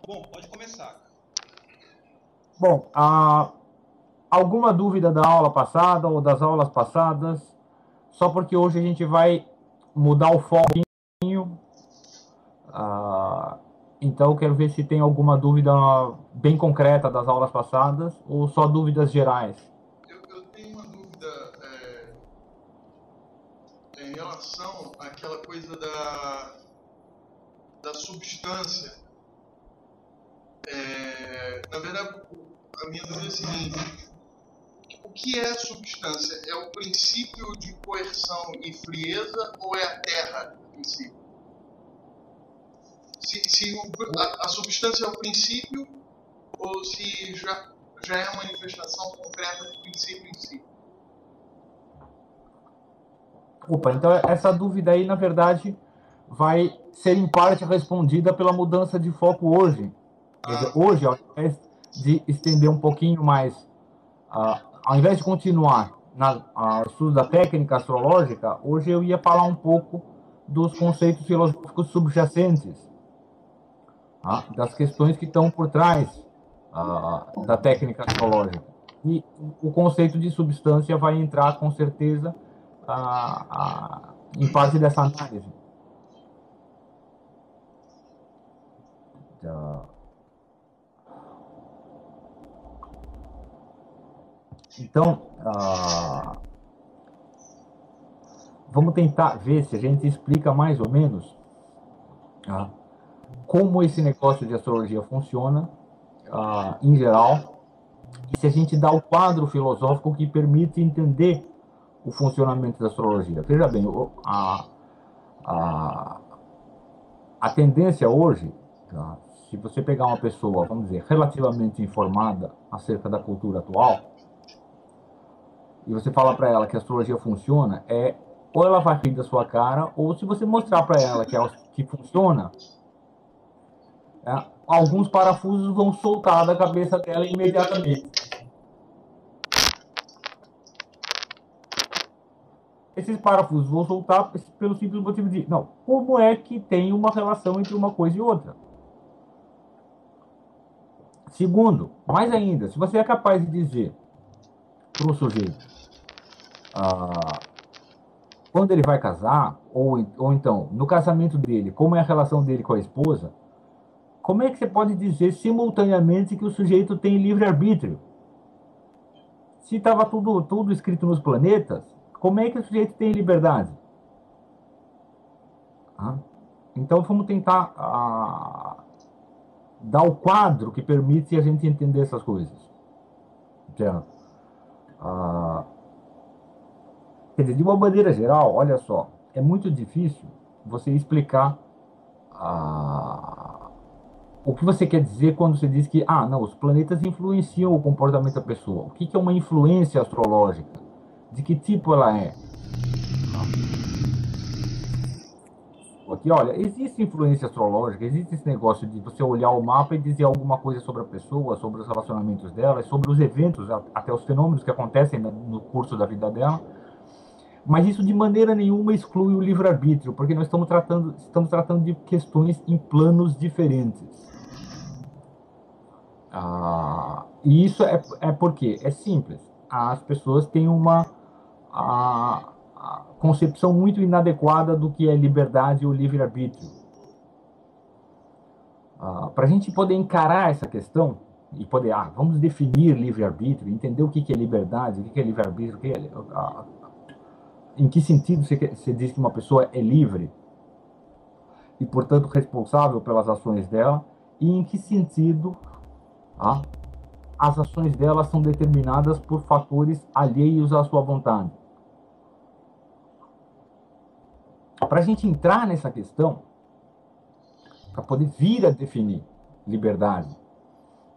Bom, pode começar. Bom, alguma dúvida da aula passada ou das aulas passadas? Só porque hoje a gente vai mudar o foco um pouquinho. Então, eu quero ver se tem alguma dúvida bem concreta das aulas passadas ou só dúvidas gerais. Eu tenho uma dúvida em relação àquela coisa da substância. Na verdade, a minha dúvida é a seguinte: o que é substância? É o princípio de coerção e frieza ou é a terra em si? Se a substância é o princípio ou se já é uma manifestação concreta do princípio em si? Opa, então essa dúvida aí, na verdade, vai ser em parte respondida pela mudança de foco hoje. Quer dizer, hoje, ao invés de estender um pouquinho mais, ao invés de continuar no estudo da técnica astrológica, hoje eu ia falar um pouco dos conceitos filosóficos subjacentes, das questões que estão por trás da técnica astrológica. E o conceito de substância vai entrar, com certeza, em parte dessa análise. Então, vamos tentar ver se a gente explica mais ou menos como esse negócio de astrologia funciona, em geral, e se a gente dá o quadro filosófico que permite entender o funcionamento da astrologia. Veja bem, a tendência hoje, se você pegar uma pessoa, vamos dizer, relativamente informada acerca da cultura atual, e você fala para ela que a astrologia funciona, ou ela vai rir da sua cara, ou se você mostrar para ela que funciona, alguns parafusos vão soltar da cabeça dela imediatamente. Esses parafusos vão soltar pelo simples motivo de, não, como é que tem uma relação entre uma coisa e outra? Segundo, mais ainda, se você é capaz de dizer para o sujeito, quando ele vai casar, ou então, no casamento dele, como é a relação dele com a esposa, como é que você pode dizer simultaneamente que o sujeito tem livre-arbítrio? Se estava tudo escrito nos planetas, como é que o sujeito tem liberdade? Então, vamos tentar dar o quadro que permite a gente entender essas coisas. Quer dizer, de uma maneira geral, olha só, é muito difícil você explicar o que você quer dizer quando você diz que, não, os planetas influenciam o comportamento da pessoa. O que é uma influência astrológica? De que tipo ela é? Porque, olha, existe influência astrológica, existe esse negócio de você olhar o mapa e dizer alguma coisa sobre a pessoa, sobre os relacionamentos dela, sobre os eventos, até os fenômenos que acontecem no curso da vida dela. Mas isso de maneira nenhuma exclui o livre-arbítrio, porque nós estamos tratando de questões em planos diferentes. E isso é porque é simples. As pessoas têm uma concepção muito inadequada do que é liberdade ou livre-arbítrio. Para a gente poder encarar essa questão e poder, vamos definir livre-arbítrio, entender o que é liberdade, o que é livre-arbítrio, em que sentido você diz que uma pessoa é livre e, portanto, responsável pelas ações dela, e em que sentido as ações dela são determinadas por fatores alheios à sua vontade. Para a gente entrar nessa questão, para poder vir a definir liberdade,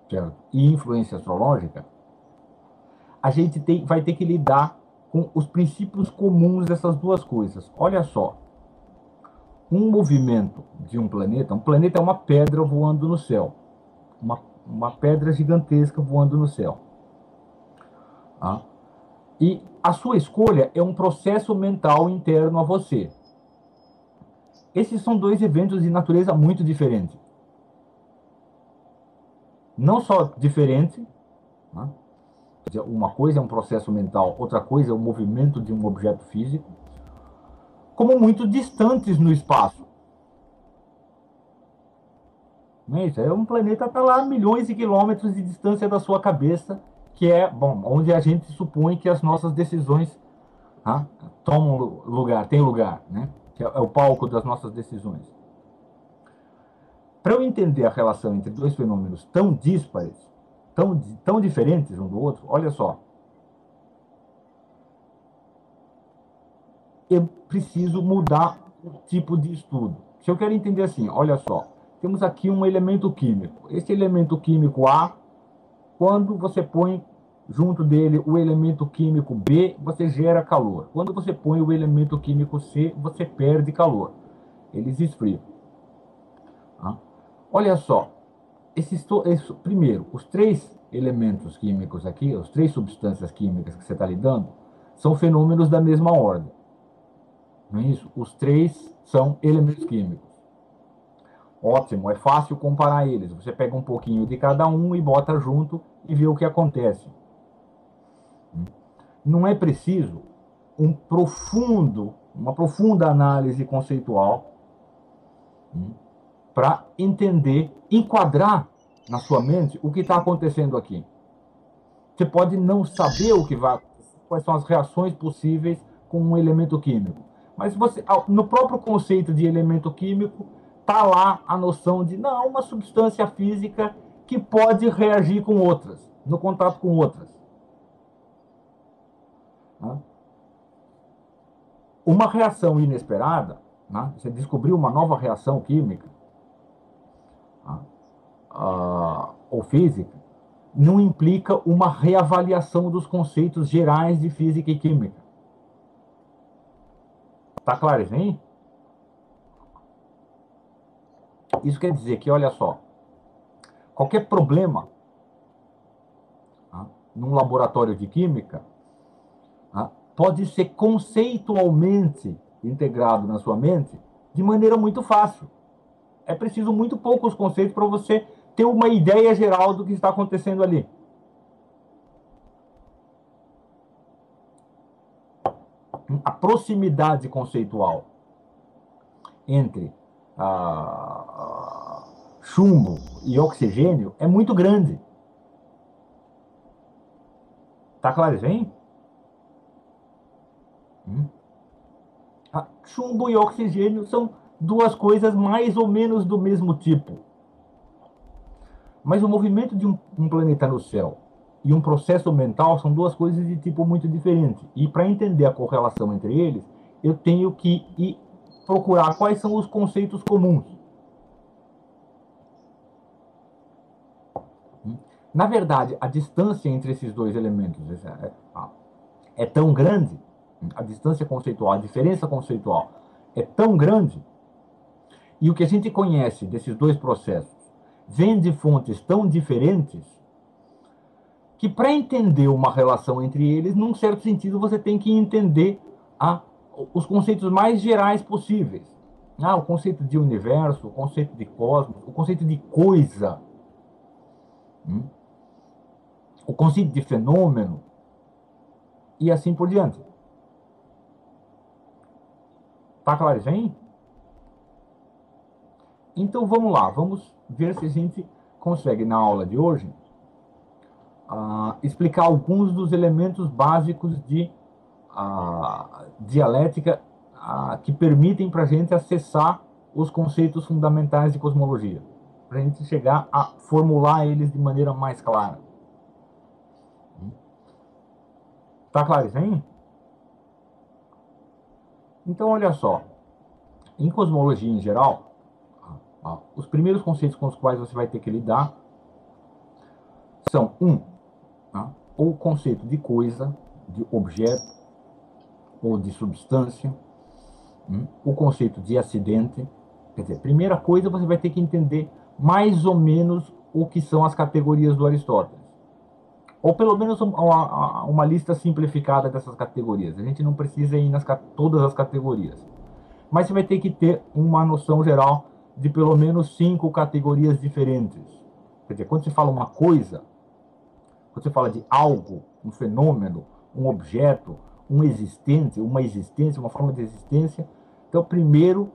certo? E influência astrológica, a gente vai ter que lidar com os princípios comuns dessas duas coisas. Olha só, um movimento de um planeta é uma pedra voando no céu, uma pedra gigantesca voando no céu. E a sua escolha é um processo mental interno a você. Esses são dois eventos de natureza muito diferente. não só diferente, né? Uma coisa é um processo mental, outra coisa é o movimento de um objeto físico, como muito distantes no espaço. Isso é um planeta está lá a milhões de quilômetros de distância da sua cabeça, que é, bom, onde a gente supõe que as nossas decisões tomam lugar, tem lugar, né? Que é o palco das nossas decisões. Para eu entender a relação entre dois fenômenos tão díspares, tão diferentes um do outro, olha só. Eu preciso mudar o tipo de estudo. Se eu quero entender assim, olha só, temos aqui um elemento químico. Esse elemento químico A, quando você põe junto dele o elemento químico B, você gera calor. Quando você põe o elemento químico C, você perde calor. Eles esfriam. Olha só, primeiro, os três elementos químicos aqui, as três substâncias químicas que você está lidando, são fenômenos da mesma ordem. Não é isso? Os três são elementos químicos. Ótimo, é fácil comparar eles. Você pega um pouquinho de cada um e bota junto e vê o que acontece. Não é preciso uma profunda análise conceitual para entender, enquadrar na sua mente o que está acontecendo aqui. Você pode não saber quais são as reações possíveis com um elemento químico. Mas no próprio conceito de elemento químico, está lá a noção de uma substância física que pode reagir com outras, no contato com outras. Uma reação inesperada, você descobriu uma nova reação química ou física, não implica uma reavaliação dos conceitos gerais de física e química. Tá claro, hein? Isso quer dizer que, olha só, qualquer problema num laboratório de química pode ser conceitualmente integrado na sua mente de maneira muito fácil. É preciso muito poucos conceitos para você ter uma ideia geral do que está acontecendo ali. A proximidade conceitual entre chumbo e oxigênio é muito grande. Tá claro, hein? Chumbo e oxigênio são duas coisas mais ou menos do mesmo tipo. Mas o movimento de um planeta no céu e um processo mental são duas coisas de tipo muito diferente. E para entender a correlação entre eles, eu tenho que ir procurar quais são os conceitos comuns. Na verdade, a distância entre esses dois elementos é tão grande, a distância conceitual, a diferença conceitual é tão grande, e o que a gente conhece desses dois processos vem de fontes tão diferentes, que para entender uma relação entre eles, num certo sentido, você tem que entender os conceitos mais gerais possíveis. O conceito de universo, o conceito de cosmos, o conceito de coisa, o conceito de fenômeno, e assim por diante. Tá claro, hein? Então vamos lá, vamos ver se a gente consegue, na aula de hoje, explicar alguns dos elementos básicos de dialética que permitem para a gente acessar os conceitos fundamentais de cosmologia, para a gente chegar a formular eles de maneira mais clara. Tá claro, hein? Então, olha só, em cosmologia em geral, os primeiros conceitos com os quais você vai ter que lidar são o conceito de coisa, de objeto ou de substância, o conceito de acidente. Quer dizer, primeira coisa, você vai ter que entender mais ou menos o que são as categorias do Aristóteles. Ou pelo menos uma lista simplificada dessas categorias. A gente não precisa ir em todas as categorias. Mas você vai ter que ter uma noção geral de pelo menos 5 categorias diferentes. Quer dizer, quando você fala uma coisa, quando você fala de algo, um fenômeno, um objeto, uma existência, uma forma de existência, então primeiro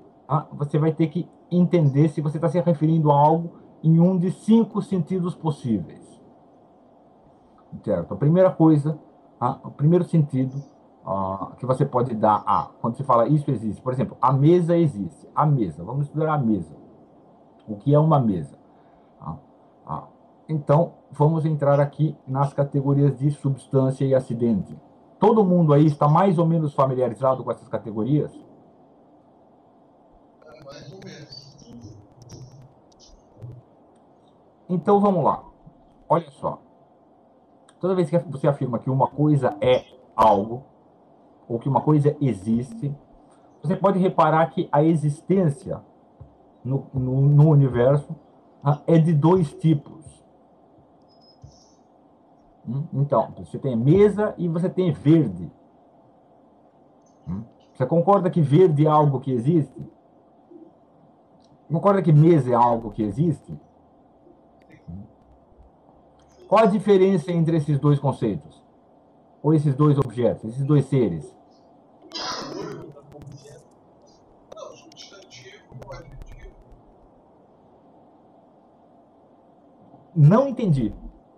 você vai ter que entender se você está se referindo a algo em um de 5 sentidos possíveis. Certo? A primeira coisa, o primeiro sentido que você pode dar quando você fala isso existe, por exemplo, a mesa existe. A mesa, vamos estudar a mesa. O que é uma mesa? Então, vamos entrar aqui nas categorias de substância e acidente. Todo mundo aí está mais ou menos familiarizado com essas categorias? Mais ou menos. Então, vamos lá. Olha só. Toda vez que você afirma que uma coisa é algo, ou que uma coisa existe, você pode reparar que a existência no universo é de 2 tipos. Então, você tem mesa e você tem verde. Você concorda que verde é algo que existe? Concorda que mesa é algo que existe? Qual a diferença entre esses 2 conceitos? Ou esses 2 objetos, esses 2 seres? Não, substantivo ou adjetivo. Não entendi.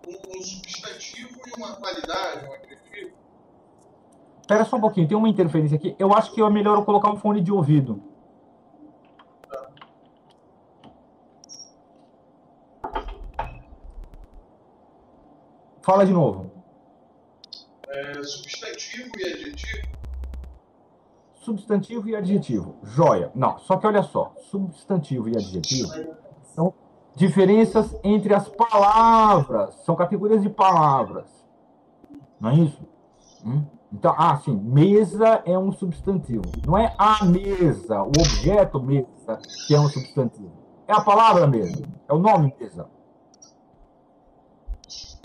Um substantivo e uma qualidade, um adjetivo. Espera só um pouquinho, tem uma interferência aqui. Eu acho que é melhor eu colocar um fone de ouvido. Fala de novo. Substantivo e adjetivo. Substantivo e adjetivo. Joia. Não, só que olha só. Substantivo e adjetivo são diferenças entre as palavras. São categorias de palavras. Não é isso? Então, sim, mesa é um substantivo. Não é a mesa, o objeto mesa, que é um substantivo. É a palavra mesa. É o nome mesa.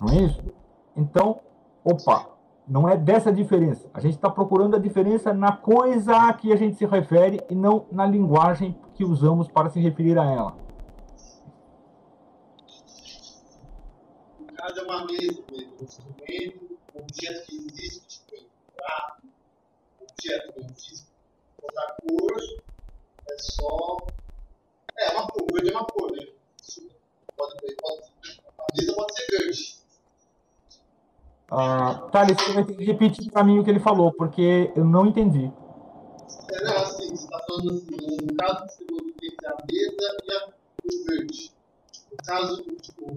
Não é isso? Então, não é dessa diferença. A gente está procurando a diferença na coisa a que a gente se refere e não na linguagem que usamos para se referir a ela. No caso é uma mesa mesmo, um instrumento, um objeto que existe, tipo um prato, um objeto que existe. Outra cor é só. Uma cor, verde é uma cor, né? A mesa pode ser verde. Thales, você vai ter que repetir para mim o que ele falou, porque eu não entendi. Não, assim, você está falando assim, no caso do segundo tem a mesa e o verde. No caso,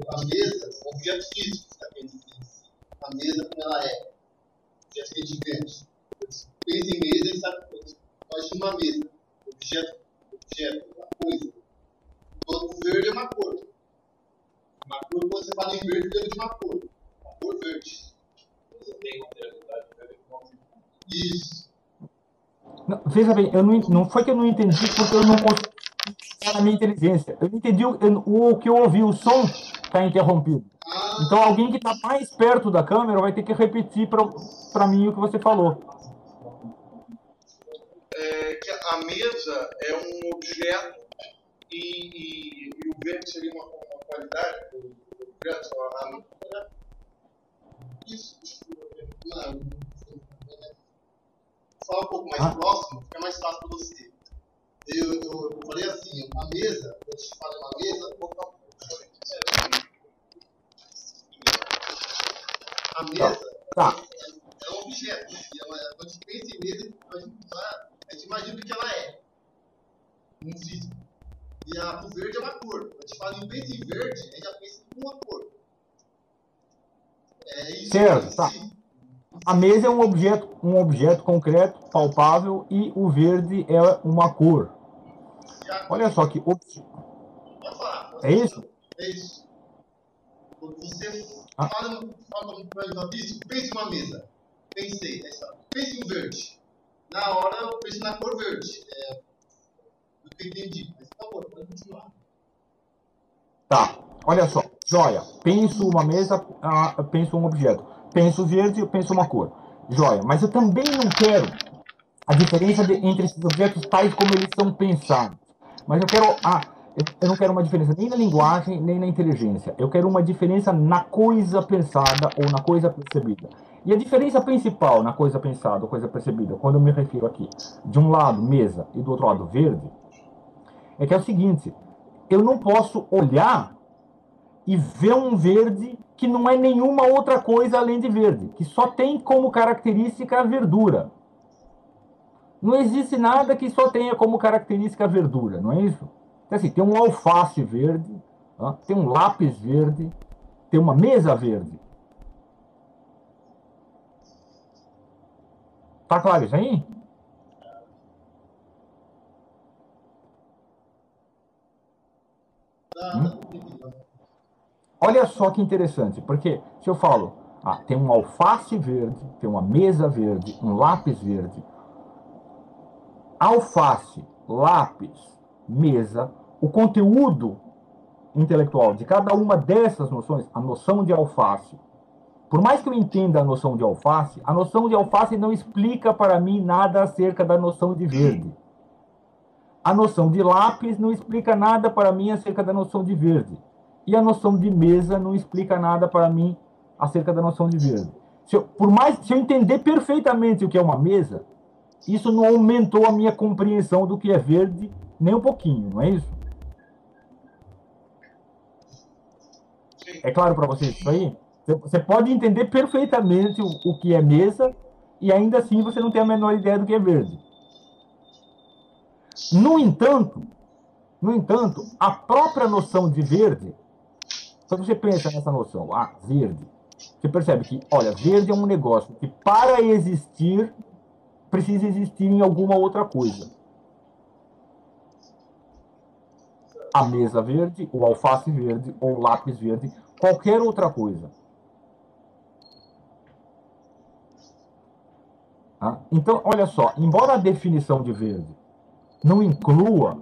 a mesa é um objeto físico, a mesa como ela é, objeto que a gente vende. Pensa em mesa e sabe, imagina uma mesa, objeto, uma coisa. Enquanto o verde é uma cor. Uma cor, quando você fala em verde, dentro de uma cor. Uma cor verde. Você tem uma realidade verde. Isso. Não, veja bem, não foi que eu não entendi, porque eu não consegui a minha inteligência. Eu não entendi o que eu ouvi, o som está interrompido. Então alguém que está mais perto da câmera vai ter que repetir para mim o que você falou. Que a mesa é um objeto e o verde seria uma qualidade do objeto. Isso. Falar um pouco mais próximo, fica mais fácil para você. Eu falei assim, a mesa, quando a gente fala uma mesa, a mesa é um objeto. Quando a gente pensa em mesa, a gente imagina o que ela é. Um físico. E o verde é uma cor. Quando a gente fala em pensa em verde, a gente já pensa em uma cor. Isso. Certo, tá. A mesa é um objeto concreto, palpável, e o verde é uma cor. Olha só que... Pode falar. É isso? É isso. Quando você fala para isso, pense em uma mesa. Pensei. Pense em um verde. Na hora eu penso na cor verde. Do que eu entendi. Mas por favor, pode continuar. Tá. Olha só. Joia. Penso uma mesa, penso um objeto. Penso verde, eu penso uma cor. Joia. Mas eu também não quero a diferença entre esses objetos tais como eles são pensados. Mas eu quero Eu não quero uma diferença nem na linguagem, nem na inteligência. Eu quero uma diferença na coisa pensada ou na coisa percebida. E a diferença principal na coisa pensada ou coisa percebida, quando eu me refiro aqui, de um lado mesa e do outro lado verde, é que é o seguinte: eu não posso olhar e ver um verde que não é nenhuma outra coisa além de verde, que só tem como característica a verdura. Não existe nada que só tenha como característica a verdura, não é isso? Então, assim, tem um alface verde, tem um lápis verde, tem uma mesa verde. Tá claro isso aí? Olha só que interessante, porque se eu falo, tem um alface verde, tem uma mesa verde, um lápis verde, alface, lápis, mesa, o conteúdo intelectual de cada uma dessas noções, a noção de alface, por mais que eu entenda a noção de alface não explica para mim nada acerca da noção de verde. A noção de lápis não explica nada para mim acerca da noção de verde. E a noção de mesa não explica nada para mim acerca da noção de verde. Se eu entender perfeitamente o que é uma mesa, isso não aumentou a minha compreensão do que é verde nem um pouquinho, não é isso? É claro para vocês isso aí? Você pode entender perfeitamente o que é mesa e ainda assim você não tem a menor ideia do que é verde. No entanto, a própria noção de verde, quando você pensa nessa noção, verde, você percebe que, olha, verde é um negócio que para existir, precisa existir em alguma outra coisa. A mesa verde, o alface verde, ou o lápis verde, qualquer outra coisa. Então, olha só, embora a definição de verde não inclua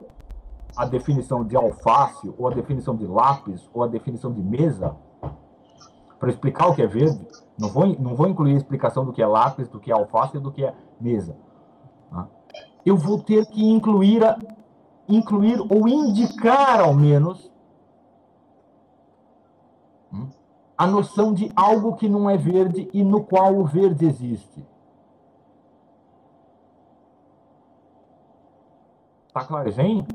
a definição de alface, ou a definição de lápis, ou a definição de mesa, para explicar o que é verde, não vou incluir a explicação do que é lápis, do que é alface e do que é mesa. Eu vou ter que incluir ou indicar, ao menos, a noção de algo que não é verde e no qual o verde existe. Tá claro, gente?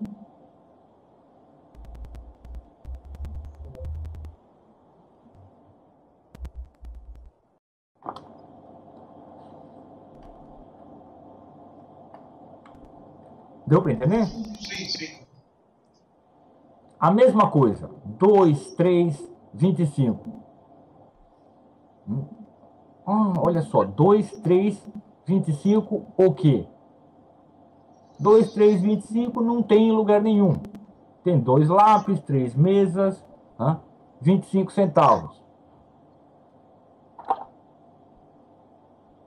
Deu para entender? Sim, sim. A mesma coisa. 2, 3, 25. Olha só. 2, 3, 25, o quê? 2, 3, 25 não tem em lugar nenhum. Tem 2 lápis, 3 mesas, 25 centavos.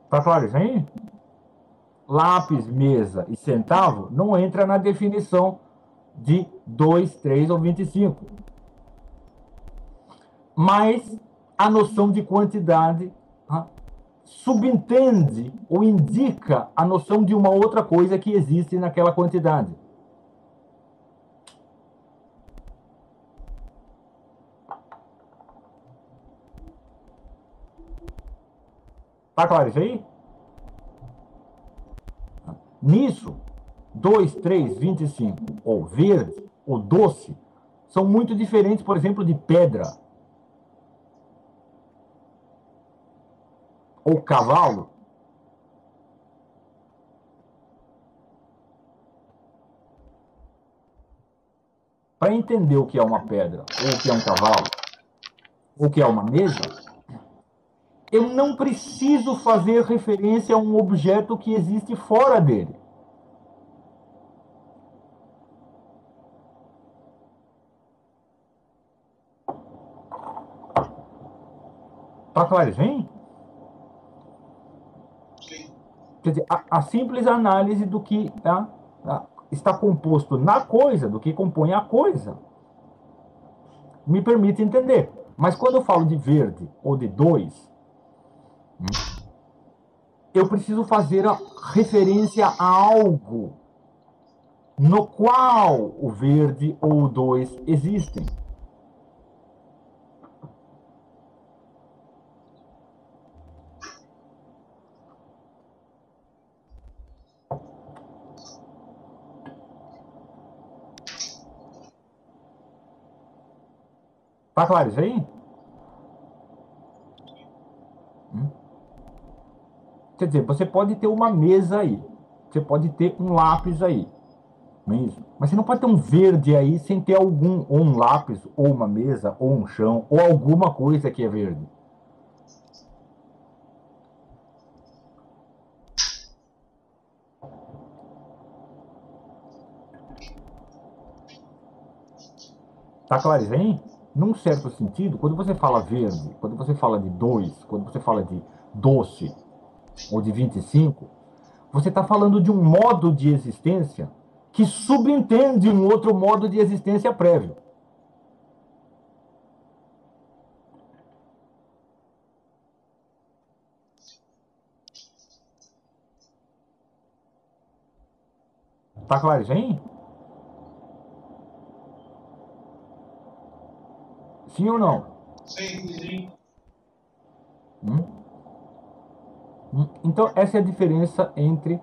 Tá claro isso aí? Lápis, mesa e centavo não entra na definição de 2, 3 ou 25. Mas a noção de quantidade subentende ou indica a noção de uma outra coisa que existe naquela quantidade. Tá claro isso aí? Nisso, 2, 3, 25, ou verde, ou doce, são muito diferentes, por exemplo, de pedra. Ou cavalo. Para entender o que é uma pedra, ou o que é um cavalo, ou o que é uma mesa, eu não preciso fazer referência a um objeto que existe fora dele. Tá claro, hein? Sim. Quer dizer, a simples análise do que está composto na coisa, do que compõe a coisa, me permite entender. Mas quando eu falo de verde ou de 2, eu preciso fazer a referência a algo no qual o verde ou o 2 existem. Tá claro isso aí? Quer dizer, você pode ter uma mesa aí, você pode ter um lápis aí, não é isso? Mas você não pode ter um verde aí sem ter algum, ou um lápis, ou uma mesa, ou um chão, ou alguma coisa que é verde. Tá claro isso aí? Num certo sentido, quando você fala verde, quando você fala de 2, quando você fala de doce, ou de 25, você está falando de um modo de existência que subentende um outro modo de existência prévio. Tá claro isso aí? Sim ou não? Sim, sim. Hum? Então, essa é a diferença entre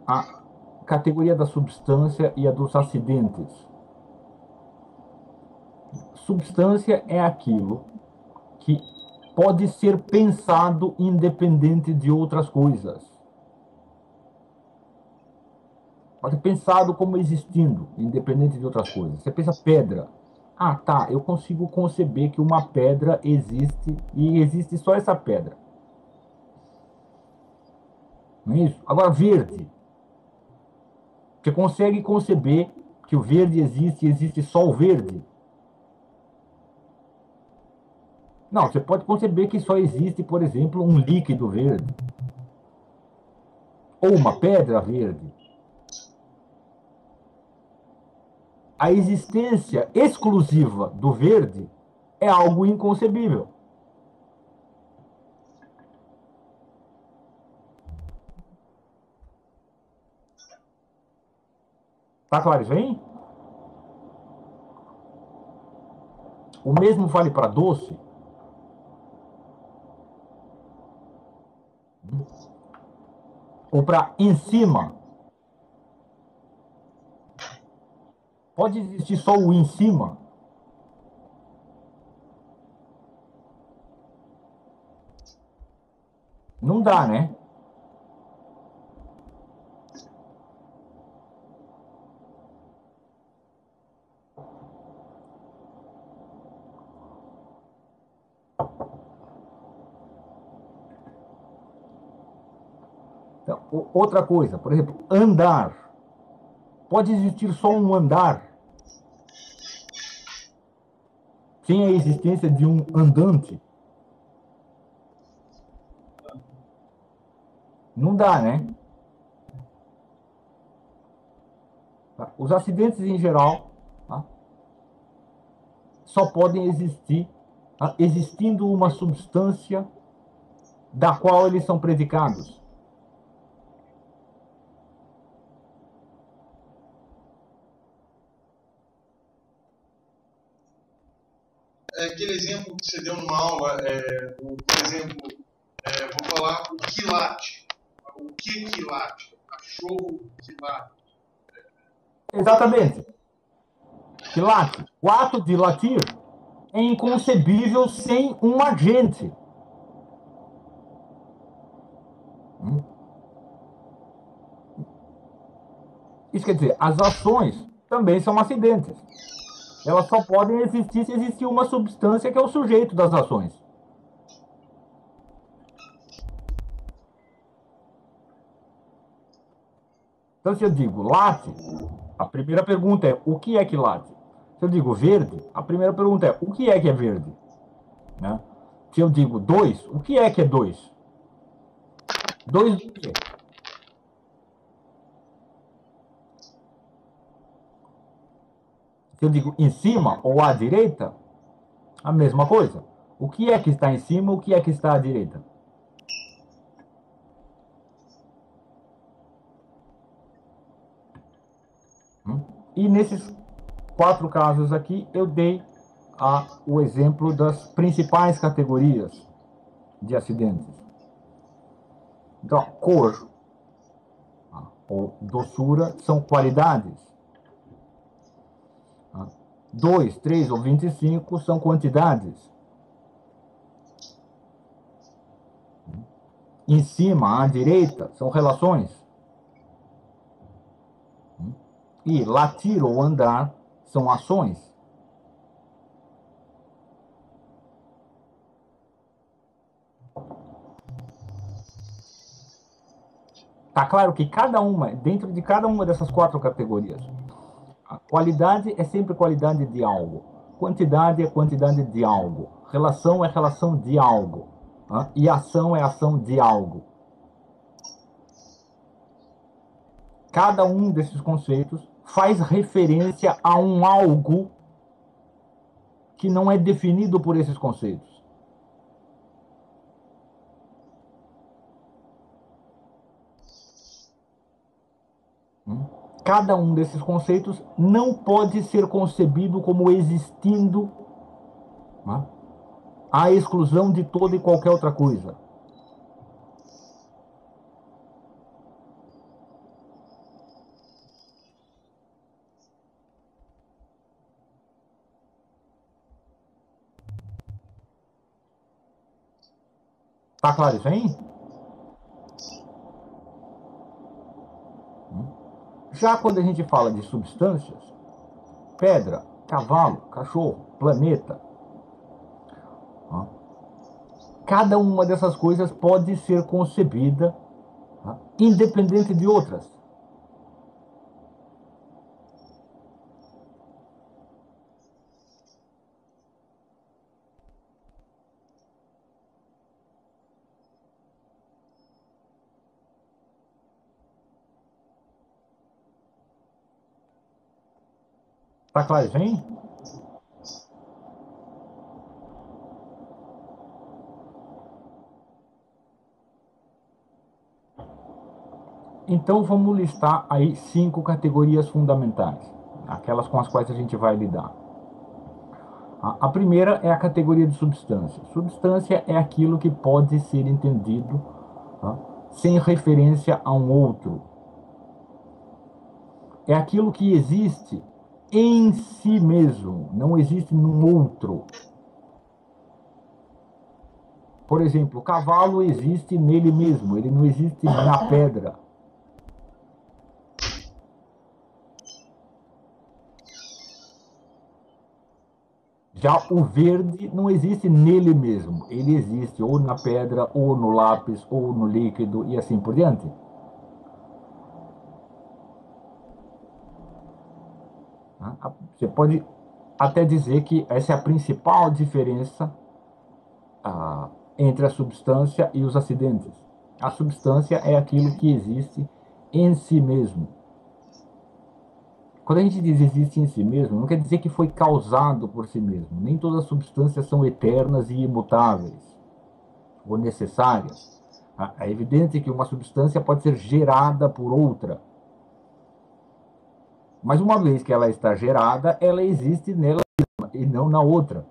a categoria da substância e a dos acidentes. Substância é aquilo que pode ser pensado independente de outras coisas. Pode ser pensado como existindo, independente de outras coisas. Você pensa pedra. Ah, tá, eu consigo conceber que uma pedra existe e existe só essa pedra. Não é isso? Agora, verde. Você consegue conceber que o verde existe e existe só o verde? Não, você pode conceber que só existe, por exemplo, um líquido verde. Ou uma pedra verde. A existência exclusiva do verde é algo inconcebível. Tá claro isso aí? O mesmo vale para doce? Ou para em cima? Pode existir só o em cima? Não dá, né? Então, outra coisa, por exemplo, andar. Pode existir só um andar sem a existência de um andante? Não dá, né? Os acidentes em geral, tá, só podem existir, tá, existindo uma substância da qual eles são predicados. Aquele exemplo que você deu numa aula, por exemplo, vou falar o quilate. O que quilate? Cachorro quilate. Exatamente. Que late. O ato de latir é inconcebível sem um agente. Isso quer dizer, as ações também são acidentes. Elas só podem existir se existir uma substância que é o sujeito das ações. Então, se eu digo late, a primeira pergunta é o que é que late? Se eu digo verde, a primeira pergunta é o que é verde? Né? Se eu digo 2, o que é 2? 2 do quê? Se eu digo em cima ou à direita, a mesma coisa. O que é que está em cima, o que é que está à direita? E nesses 4 casos aqui, eu dei o exemplo das principais categorias de acidentes. Então, cor ou doçura são qualidades. 2, 3 ou 25 são quantidades. Em cima, à direita, são relações. E latir ou andar são ações. Tá claro que dentro de cada uma dessas 4 categorias, a qualidade é sempre qualidade de algo. Quantidade é quantidade de algo. Relação é relação de algo. E ação é ação de algo. Cada um desses conceitos faz referência a um algo que não é definido por esses conceitos. Cada um desses conceitos não pode ser concebido como existindo à exclusão de toda e qualquer outra coisa. Tá claro isso aí? Já quando a gente fala de substâncias, pedra, cavalo, cachorro, planeta, cada uma dessas coisas pode ser concebida independente de outras. Tá claro isso aí? Então vamos listar aí 5 categorias fundamentais, aquelas com as quais a gente vai lidar. A primeira é a categoria de substância. Substância é aquilo que pode ser entendido sem referência a um outro. É aquilo que existe em si mesmo, não existe num outro. Por exemplo, o cavalo existe nele mesmo, ele não existe na pedra. Já o verde não existe nele mesmo, ele existe ou na pedra, ou no lápis, ou no líquido e assim por diante. Você pode até dizer que essa é a principal diferença entre a substância e os acidentes. A substância é aquilo que existe em si mesmo. Quando a gente diz existe em si mesmo, não quer dizer que foi causado por si mesmo. Nem todas as substâncias são eternas e imutáveis ou necessárias. É evidente que uma substância pode ser gerada por outra. Mas uma vez que ela está gerada, ela existe nela mesma e não na outra.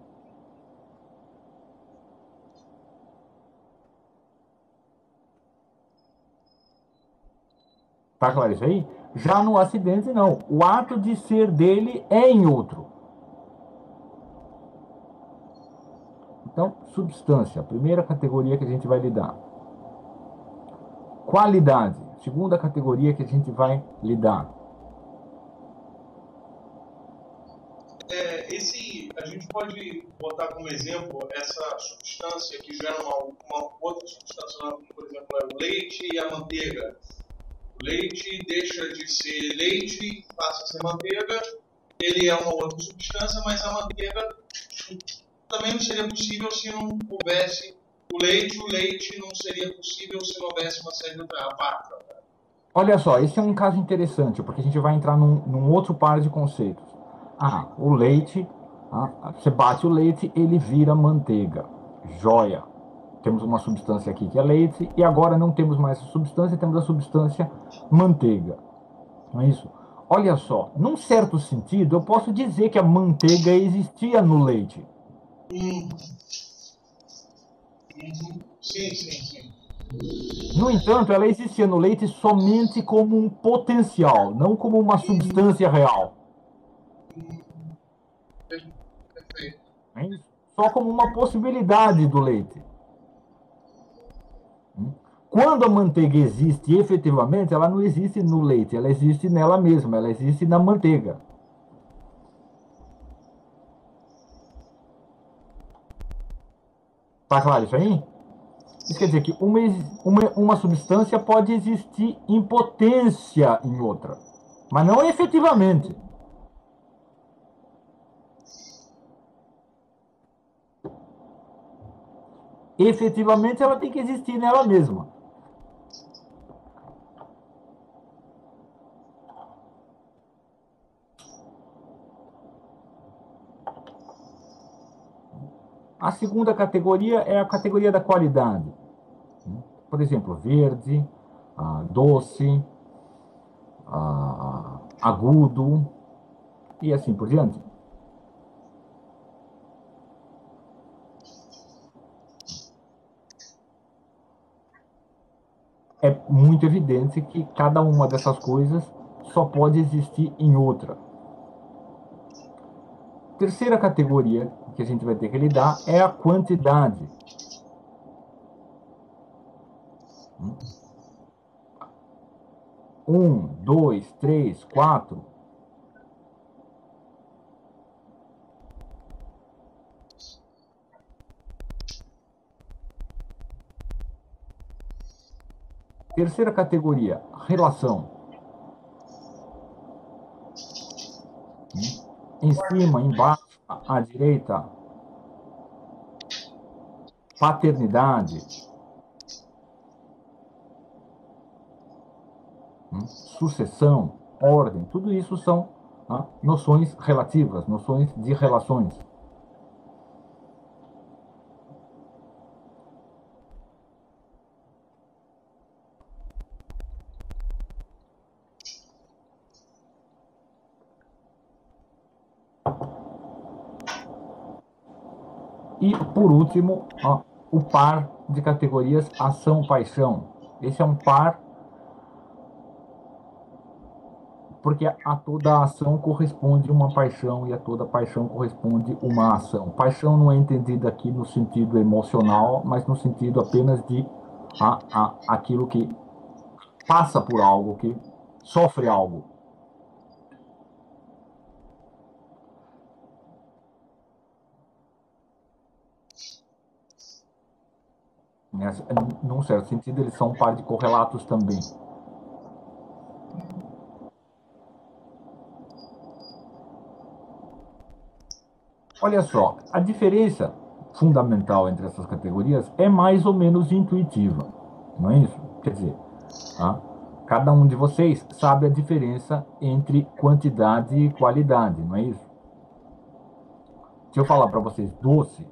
Tá claro isso aí? Já no acidente, não. O ato de ser dele é em outro. Então, substância, a primeira categoria que a gente vai lidar. Qualidade, segunda categoria que a gente vai lidar. A gente pode botar como exemplo essa substância que gera uma outra substância, por exemplo, é o leite e a manteiga. O leite deixa de ser leite, passa a ser manteiga, ele é uma outra substância, mas a manteiga também não seria possível se não houvesse o leite não seria possível se não houvesse uma saída da vaca. Olha só, esse é um caso interessante, porque a gente vai entrar num outro par de conceitos. O leite, você bate o leite, ele vira manteiga. Joia. Temos uma substância aqui que é leite, e agora não temos mais essa substância, temos a substância manteiga. Não é isso? Olha só, num certo sentido, eu posso dizer que a manteiga existia no leite. Sim, sim, sim. No entanto, ela existia no leite somente como um potencial, não como uma substância real. Perfeito. É isso? Só como uma possibilidade do leite. Quando a manteiga existe efetivamente, ela não existe no leite, ela existe nela mesma, ela existe na manteiga. Tá claro isso aí? Isso quer dizer que uma substância pode existir em potência em outra, mas não efetivamente. Efetivamente, ela tem que existir nela mesma. A segunda categoria é a categoria da qualidade. Por exemplo, verde, doce, agudo e assim por diante. É muito evidente que cada uma dessas coisas só pode existir em outra. Terceira categoria que a gente vai ter que lidar é a quantidade. Um, dois, três, quatro. Terceira categoria, relação. Em cima, embaixo, à direita, paternidade, sucessão, ordem, tudo isso são noções relativas, noções de relações. E, por último, o par de categorias ação-paixão. Esse é um par porque a toda ação corresponde uma paixão e a toda paixão corresponde uma ação. Paixão não é entendida aqui no sentido emocional, mas no sentido apenas de aquilo que passa por algo, que sofre algo. Num certo sentido, eles são um par de correlatos também. Olha só, a diferença fundamental entre essas categorias é mais ou menos intuitiva, não é isso? Quer dizer, cada um de vocês sabe a diferença entre quantidade e qualidade, não é isso? Se eu falar para vocês doce,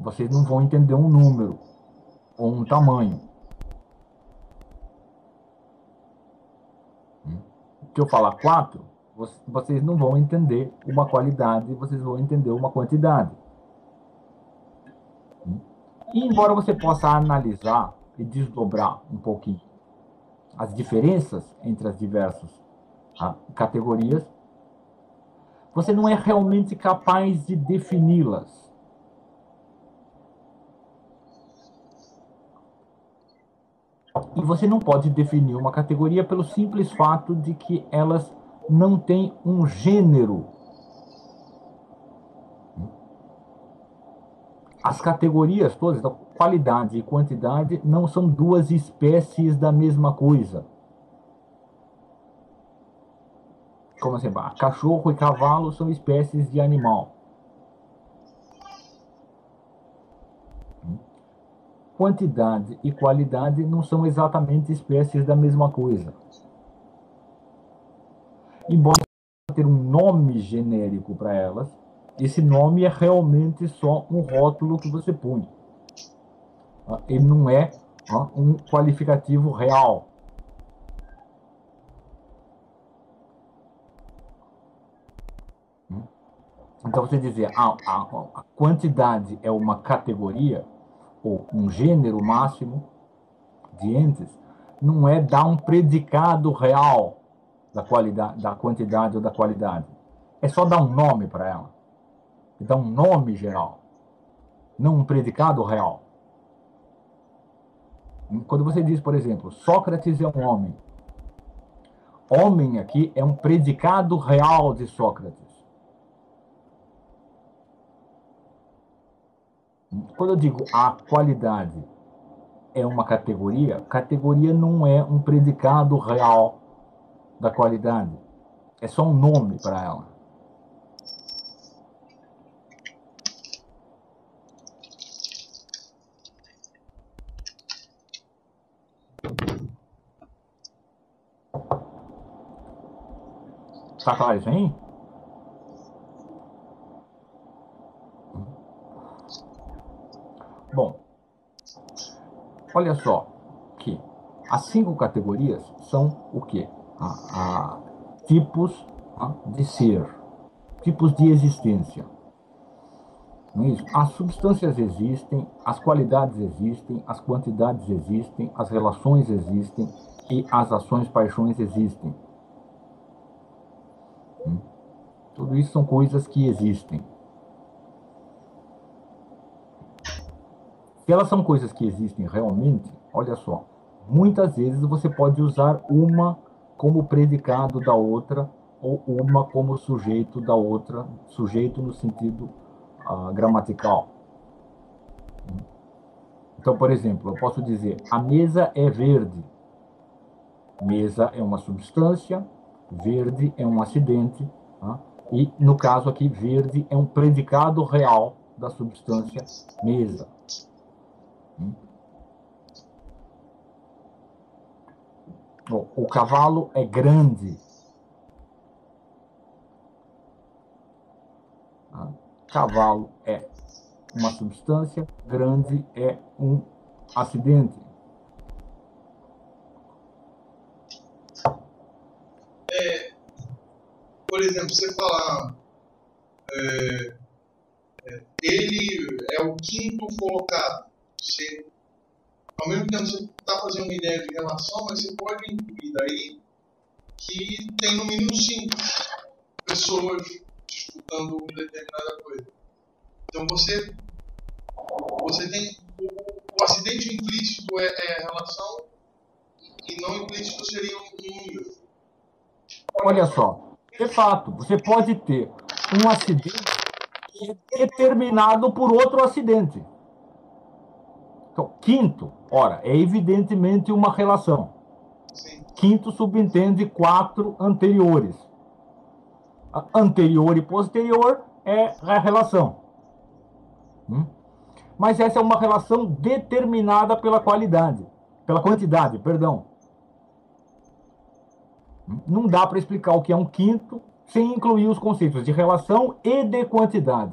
vocês não vão entender um número ou um tamanho. Se eu falar 4, vocês não vão entender uma qualidade, vocês vão entender uma quantidade. E embora você possa analisar e desdobrar um pouquinho as diferenças entre as diversas categorias, você não é realmente capaz de defini-las. E você não pode definir uma categoria pelo simples fato de que elas não têm um gênero. As categorias todas, então, qualidade e quantidade, não são duas espécies da mesma coisa. Como assim? Cachorro e cavalo são espécies de animal. Quantidade e qualidade não são exatamente espécies da mesma coisa. Embora ter um nome genérico para elas, esse nome é realmente só um rótulo que você põe. Ele não é um qualificativo real. Então, você dizer a quantidade é uma categoria, ou um gênero máximo de entes, não é dar um predicado real da qualidade, da quantidade ou da qualidade. É só dar um nome para ela. Dar um nome geral, não um predicado real. Quando você diz, por exemplo, Sócrates é um homem, homem aqui é um predicado real de Sócrates. Quando eu digo a qualidade é uma categoria, categoria não é um predicado real da qualidade. É só um nome para ela. Tá claro isso aí? Bom, olha só que as 5 categorias são o quê? Tipos de ser, tipos de existência. Não é isso? As substâncias existem, as qualidades existem, as quantidades existem, as relações existem e as ações, paixões existem. Tudo isso são coisas que existem. Se elas são coisas que existem realmente, olha só, muitas vezes você pode usar uma como predicado da outra ou uma como sujeito da outra, sujeito no sentido gramatical. Então, por exemplo, eu posso dizer, a mesa é verde. Mesa é uma substância, verde é um acidente, e no caso aqui, verde é um predicado real da substância mesa. O cavalo é grande. Cavalo é uma substância, grande é um acidente. Por exemplo, você falar ele é o 5º colocado. Você, ao mesmo tempo você está fazendo uma ideia de relação, mas você pode incluir daí que tem no mínimo 5 pessoas disputando uma determinada coisa. Então você tem o acidente implícito é relação e não implícito seria um número. Olha só, de fato, você pode ter um acidente determinado por outro acidente. Então, 5º, ora, é evidentemente uma relação. Sim. 5º subentende 4 anteriores. Anterior e posterior é a relação. Mas essa é uma relação determinada pela qualidade, pela quantidade, perdão. Não dá para explicar o que é um 5º sem incluir os conceitos de relação e de quantidade.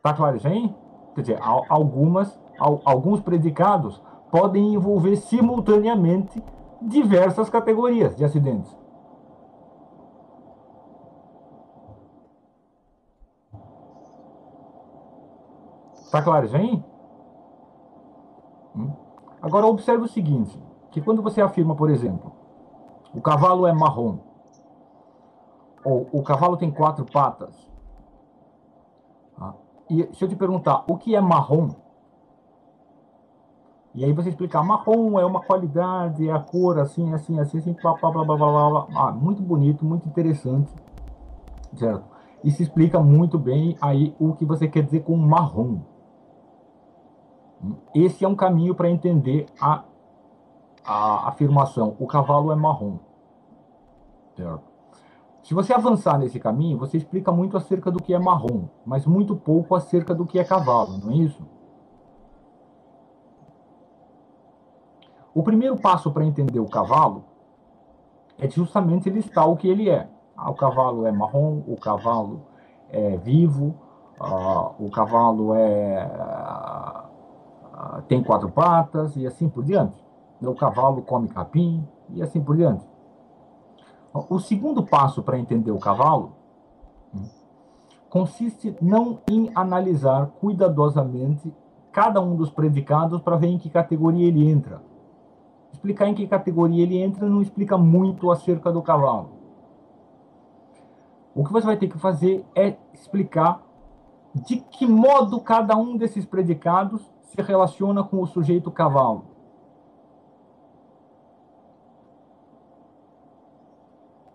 Tá claro isso aí? Quer dizer, alguns predicados podem envolver simultaneamente diversas categorias de acidentes. Tá claro isso aí? Agora, observe o seguinte, que quando você afirma, por exemplo, o cavalo é marrom, ou o cavalo tem 4 patas, e se eu te perguntar o que é marrom, e aí você explicar, marrom é uma qualidade, é a cor assim, assim, assim, assim, blá, blá, blá, blá, blá, blá. Muito bonito, muito interessante, certo? E se explica muito bem aí o que você quer dizer com marrom. Esse é um caminho para entender a afirmação, o cavalo é marrom, certo? Se você avançar nesse caminho, você explica muito acerca do que é marrom, mas muito pouco acerca do que é cavalo, não é isso? O primeiro passo para entender o cavalo é justamente listar o que ele é. O cavalo é marrom, o cavalo é vivo, o cavalo tem 4 patas e assim por diante. O cavalo come capim e assim por diante. O segundo passo para entender o cavalo consiste não em analisar cuidadosamente cada um dos predicados para ver em que categoria ele entra. Explicar em que categoria ele entra não explica muito acerca do cavalo. O que você vai ter que fazer é explicar de que modo cada um desses predicados se relaciona com o sujeito cavalo.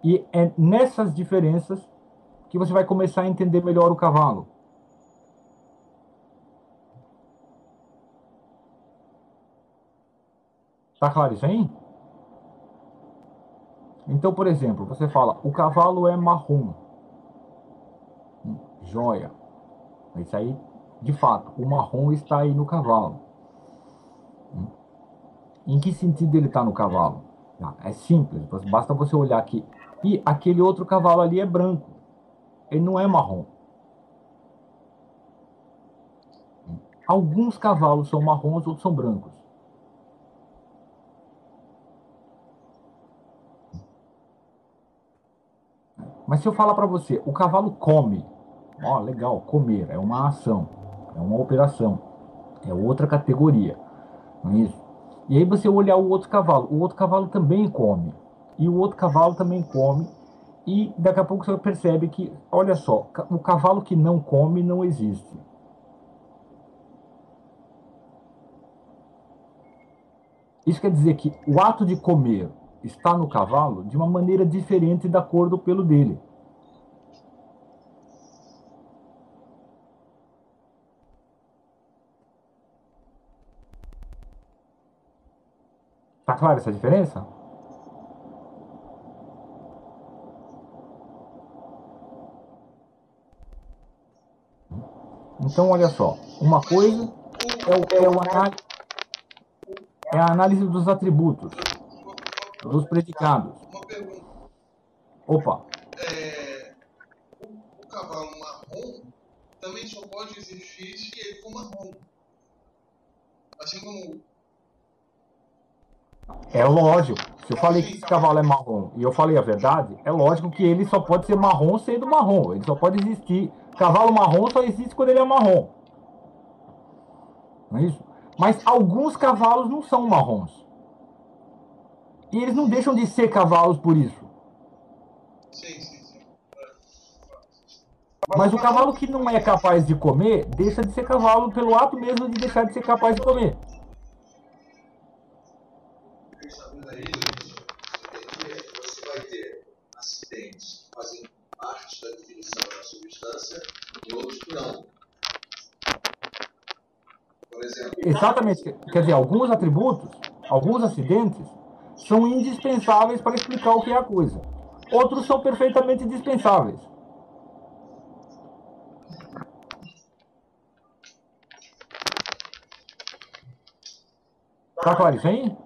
E é nessas diferenças que você vai começar a entender melhor o cavalo. Tá claro isso aí? Então, por exemplo, você fala, o cavalo é marrom. Joia. Isso aí, de fato, o marrom está aí no cavalo. Em que sentido ele está no cavalo? É simples, basta você olhar aqui. E aquele outro cavalo ali é branco. Ele não é marrom. Alguns cavalos são marrons, outros são brancos. Mas se eu falar para você, o cavalo come, ó, legal, comer é uma ação, é uma operação, é outra categoria, não é isso? E aí você olhar o outro cavalo também come, e o outro cavalo também come, e daqui a pouco você percebe que, olha só, o cavalo que não come não existe. Isso quer dizer que o ato de comer está no cavalo de uma maneira diferente da cor do pelo dele. Tá clara essa diferença? Então, olha só, uma coisa é a análise dos atributos, dos predicados. Uma pergunta. Opa, O cavalo marrom também só pode existir se ele for marrom. Assim como. é lógico. Se eu falei que esse cavalo é marrom e eu falei a verdade, é lógico que ele só pode ser marrom sendo marrom. Ele só pode existir. Cavalo marrom só existe quando ele é marrom. Não é isso? Mas alguns cavalos não são marrons. E eles não deixam de ser cavalos por isso. Sim. Mas o cavalo que não é capaz de comer, deixa de ser cavalo pelo ato mesmo de deixar de ser capaz de comer. Você vai ter acidentes que fazem parte da definição da substância e outros que não. Por exemplo. Exatamente. Quer dizer, alguns atributos, alguns acidentes, são indispensáveis para explicar o que é a coisa. Outros são perfeitamente dispensáveis. Tá claro isso aí?